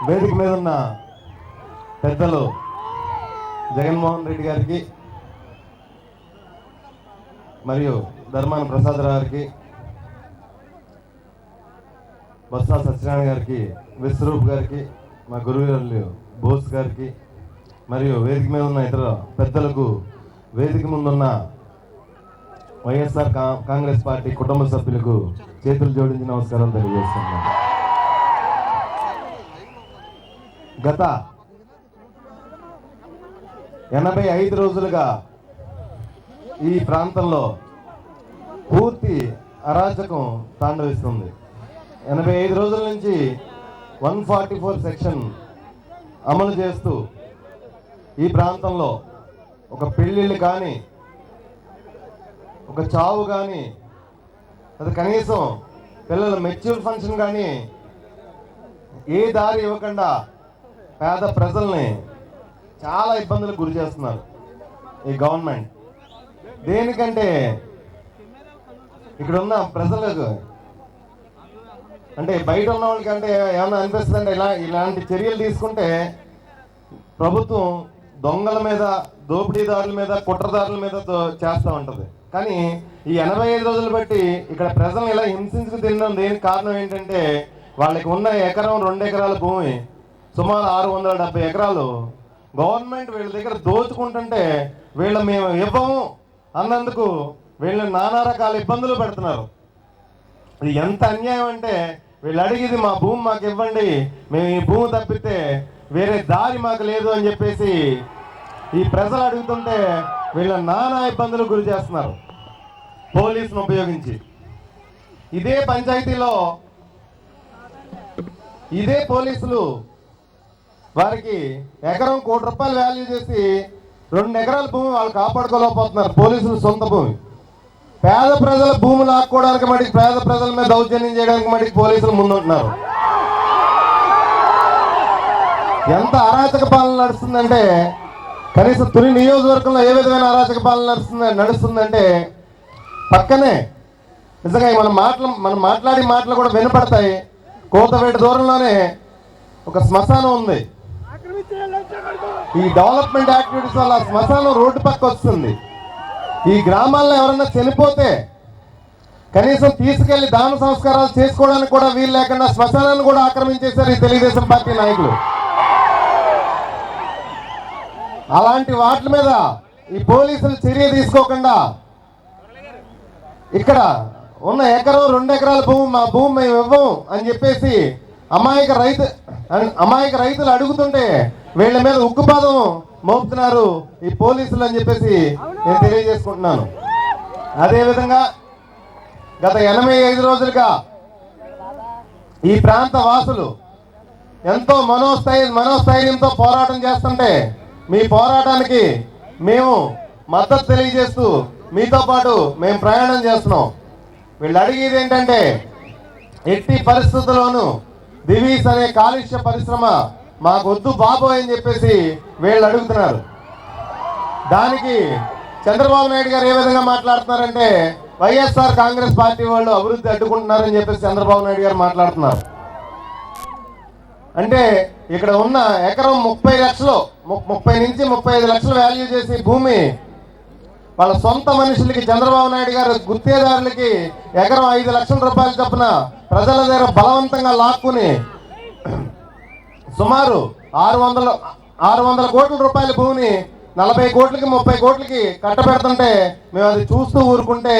వేదిక మీద ఉన్న పెద్దలు జగన్మోహన్ రెడ్డి గారికి మరియు ధర్మాన ప్రసాదరావు గారికి, బొత్స సత్యనారాయణ గారికి, విశ్వరూప్ గారికి, మా గురువులు బోస్ గారికి మరియు వేదిక మీద ఉన్న ఇతర పెద్దలకు, వేదిక ముందున్న వైఎస్ఆర్ కాంగ్రెస్ పార్టీ కుటుంబ సభ్యులకు చేతులు జోడించి నమస్కారం తెలియజేస్తున్నాను. గత 85 రోజులుగా ఈ ప్రాంతంలో పూర్తి అరాచకం తాండవిస్తుంది. 85 రోజుల నుంచి 144 సెక్షన్ అమలు చేస్తూ ఈ ప్రాంతంలో ఒక పెళ్ళిళ్ళు కానీ, ఒక చావు కానీ, అది కనీసం పిల్లల మెచ్యూర్ ఫంక్షన్ కానీ ఏ దారి ఇవ్వకుండా పేద ప్రజల్ని చాలా ఇబ్బందులకు గురి చేస్తున్నారు ఈ గవర్నమెంట్. దేనికంటే ఇక్కడ ఉన్న ప్రజలకు అంటే బయట ఉన్న వాళ్ళకంటే ఏమన్నా అనిపిస్తుందంటే ఇలాంటి చర్యలు తీసుకుంటే ప్రభుత్వం దొంగల మీద, దోపిడీదారుల మీద, కుట్రదారుల మీద చేస్తూ ఉంటుంది. కానీ ఈ 85 రోజులు బట్టి ఇక్కడ ప్రజలను ఇలా హింసించుకు తినడం దేనికి కారణం ఏంటంటే వాళ్ళకి ఉన్న ఎకరం 2 ఎకరాల భూమి సుమారు 670 ఎకరాలు గవర్నమెంట్ వీళ్ళ దగ్గర దోచుకుంటుంటే వీళ్ళు మేము ఇవ్వము అన్నందుకు వీళ్ళు నానా రకాల ఇబ్బందులు పెడుతున్నారు. ఇది ఎంత అన్యాయం అంటే వీళ్ళు అడిగేది మా భూమి మాకు ఇవ్వండి, మేము ఈ భూమి తప్పితే వేరే దారి మాకు లేదు అని చెప్పేసి ఈ ప్రజలు అడుగుతుంటే వీళ్ళ నానా ఇబ్బందులు గురి చేస్తున్నారు పోలీసును ఉపయోగించి. ఇదే పంచాయతీలో ఇదే పోలీసులు వారికి ఎకరం ₹1,00,00,000 వాల్యూ చేసి 2 ఎకరాల భూమి వాళ్ళు కాపాడుకోలేకపోతున్నారు. పోలీసులు సొంత భూమి. పేద ప్రజల భూమి లాక్కోవడానికి మటుకు, పేద ప్రజల మీద దౌర్జన్యం చేయడానికి మటుకు పోలీసులు ముందుంటున్నారు. ఎంత అరాచక పాలన నడుస్తుందంటే, కనీసం తుని నియోజకవర్గంలో ఏ విధమైన అరాచక పాలన నడుస్తుందంటే పక్కనే నిజంగా మనం మాట్లాడే మాటలు కూడా వినపడతాయి. కోతవేట దూరంలోనే ఒక శ్మశానం ఉంది. ఈ డెవలప్మెంట్ యాక్టివిటీస్ వల్ల శ్మశానం రోడ్డు పక్క వస్తుంది. ఈ గ్రామాల్లో ఎవరన్నా చనిపోతే కనీసం తీసుకెళ్లి దాన సంస్కారాలు చేసుకోవడానికి కూడా వీలు లేకుండా శ్మశానాన్ని కూడా ఆక్రమించేశారు ఈ తెలుగుదేశం పార్టీ నాయకులు. అలాంటి వాటి మీద ఈ పోలీసులు చర్య తీసుకోకుండా ఇక్కడ ఉన్న ఎకరం 2 ఎకరాల భూమి మా భూమి మేము ఇవ్వం అని చెప్పేసి అమాయక రైతులు అడుగుతుంటే వీళ్ళ మీద ఉక్కుపాదం మోపుతున్నారు ఈ పోలీసులు అని చెప్పేసి నేను తెలియజేసుకుంటున్నాను. అదేవిధంగా గత 85 రోజులుగా ఈ ప్రాంత వాసులు ఎంతో మనోస్థైర్యంతో పోరాటం చేస్తుంటే మీ పోరాటానికి మేము మద్దతు తెలియజేస్తూ మీతో పాటు మేము ప్రయాణం చేస్తున్నాం. వీళ్ళు అడిగేది ఏంటంటే ఎట్టి పరిస్థితుల్లోనూ దివీస్ అనే కాలుష్య పరిశ్రమ మాకు వద్దు బాబోయ్ అని చెప్పేసి వీళ్ళు అడుగుతున్నారు. దానికి చంద్రబాబు నాయుడు గారు ఏ విధంగా మాట్లాడుతున్నారంటే వైఎస్ఆర్ కాంగ్రెస్ పార్టీ వాళ్ళు అభివృద్ధి అడ్డుకుంటున్నారని చెప్పేసి చంద్రబాబు నాయుడు గారు మాట్లాడుతున్నారు. అంటే ఇక్కడ ఉన్న ఎకరం 30 నుంచి 35 లక్షలు వాల్యూ చేసి భూమి వాళ్ళ సొంత మనుషులకి చంద్రబాబు నాయుడు గారు గుత్తేదారులకి ఎకరం 5 లక్షల రూపాయలు చొప్పున ప్రజల దగ్గర బలవంతంగా లాక్కుని సుమారు 600 కోట్ల రూపాయల భూమిని 40 కోట్లకి 30 కోట్లకి కట్టబెడుతుంటే మేము అది చూస్తూ ఊరుకుంటే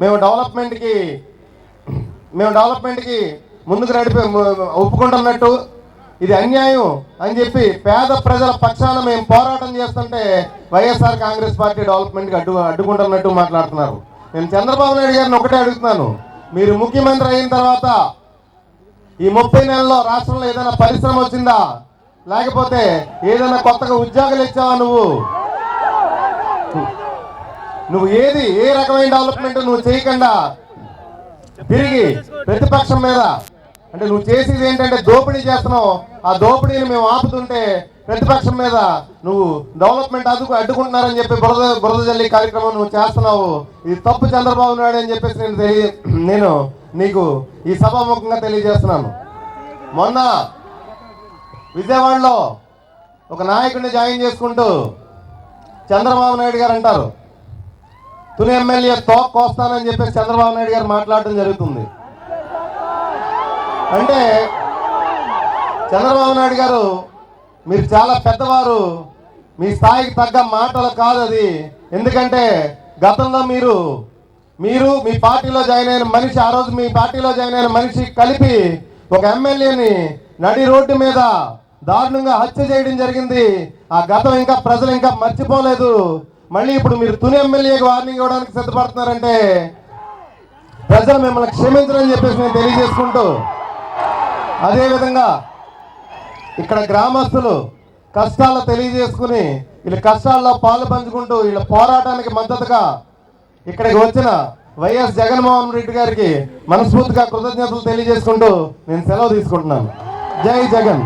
మేము డెవలప్మెంట్కి ముందుకు ఒప్పుకుంటున్నట్టు ఇది అన్యాయం అని చెప్పి పేద ప్రజల పక్షాన మేము పోరాటం చేస్తుంటే వైఎస్ఆర్ కాంగ్రెస్ పార్టీ డెవలప్మెంట్కి అడ్డుకుంటున్నట్టు మాట్లాడుతున్నారు. నేను చంద్రబాబు నాయుడు గారిని ఒకటే అడుగుతున్నాను, మీరు ముఖ్యమంత్రి అయిన తర్వాత ఈ 30 నెలల్లో రాష్ట్రంలో ఏదైనా పరిశ్రమ వచ్చిందా, లేకపోతే ఏదైనా కొత్తగా ఉద్యోగాలు ఇచ్చావా? నువ్వు ఏ రకమైన డెవలప్మెంట్ నువ్వు చేయకుండా తిరిగి ప్రతిపక్షం మీద అంటే నువ్వు చేసేది ఏంటంటే దోపిడీ చేస్తున్నావు. ఆ దోపిడీని మేము ఆపుతుంటే ప్రతిపక్షం మీద నువ్వు డెవలప్మెంట్ అడ్డుకుంటున్నారని చెప్పి బురద జల్లి కార్యక్రమం నువ్వు చేస్తున్నావు. ఇది తప్పు చంద్రబాబు నాయుడు అని చెప్పేసి నేను నీకు ఈ సభాముఖంగా తెలియజేస్తున్నాను. మొన్న విజయవాడలో ఒక నాయకుడిని జాయిన్ చేసుకుంటూ చంద్రబాబు నాయుడు గారు అంటారు, తుని ఎమ్మెల్యే తోక కోస్తానని చెప్పేసి చంద్రబాబు నాయుడు గారు మాట్లాడడం జరుగుతుంది. అంటే చంద్రబాబు నాయుడు గారు, మీరు చాలా పెద్దవారు, మీ స్థాయికి తగ్గ మాటలు కాదు అది. ఎందుకంటే గతంలో మీరు మీ పార్టీలో జాయిన్ అయిన మనిషి, ఆ రోజు మీ పార్టీలో జాయిన్ అయిన మనిషి కలిపి ఒక ఎమ్మెల్యేని నడి రోడ్డు మీద దారుణంగా హత్య చేయడం జరిగింది. ఆ గతం ఇంకా ప్రజలు ఇంకా మర్చిపోలేదు. మళ్ళీ ఇప్పుడు మీరు తుని ఎమ్మెల్యేకి వార్నింగ్ ఇవ్వడానికి సిద్ధపడుతున్నారంటే ప్రజలు మిమ్మల్ని క్షమించరని చెప్పేసి నేను తెలియజేసుకుంటూ, అదేవిధంగా ఇక్కడ గ్రామస్తులు కష్టాలు తెలియజేసుకుని వీళ్ళ కష్టాల్లో పాలు పంచుకుంటూ వీళ్ళ పోరాటానికి మద్దతుగా ఇక్కడికి వచ్చిన వైఎస్ జగన్మోహన్ రెడ్డి గారికి మనస్ఫూర్తిగా కృతజ్ఞతలు తెలియజేసుకుంటూ నేను సెలవు తీసుకుంటున్నాను. జై జగన్.